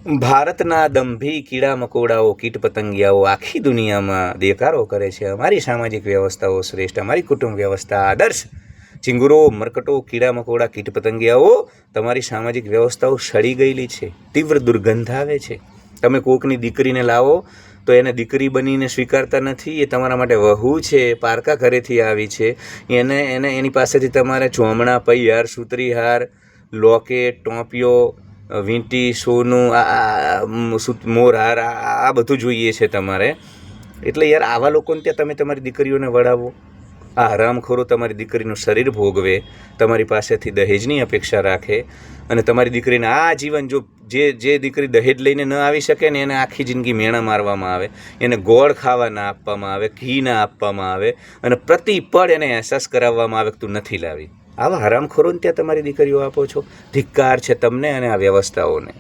ભારતના દંભી કીડા મકોડાઓ કીટ પતંગિયાઓ આખી દુનિયામાં દેકારો કરે છે. અમારી સામાજિક વ્યવસ્થાઓ શ્રેષ્ઠ, અમારી કુટુંબ વ્યવસ્થા આદર્શ. ચિંગુરો, મરકટો, કીડા મકોડા, કીટ પતંગિયાઓ, તમારી સામાજિક વ્યવસ્થાઓ સડી ગયેલી છે. તીવ્ર દુર્ગંધ આવે છે. તમે કોકની દીકરીને લાવો તો એને દીકરી બનીને સ્વીકારતા નથી. એ તમારા માટે વહુ છે, પારકા ઘરેથી આવી છે. એની પાસેથી તમારે ચોમણા, પૈહાર, સુતરીહાર, લોકેટ, ટોપિયો, વીંટી, સોનું, મોરહાર, આ બધું જોઈએ છે તમારે. એટલે યાર આવા લોકોને ત્યાં તમે તમારી દીકરીઓને વળાવો. આ હરામખોરો તમારી દીકરીનું શરીર ભોગવે, તમારી પાસેથી દહેજની અપેક્ષા રાખે, અને તમારી દીકરીને આ જીવન જો જે દીકરી દહેજ લઈને ન આવી શકે ને એને આખી જિંદગી મેણા મારવામાં આવે, એને ગોળ ખાવા ના આપવામાં આવે, ઘી ના આપવામાં આવે, અને પ્રતિપળ એને અહેસાસ કરાવવામાં આવે કે તું નથી લાવી. આવા હરામખોરોને ત્યાં તમારી દીકરીઓ આપો છો. ધિક્કાર છે તમને અને આ વ્યવસ્થાઓને.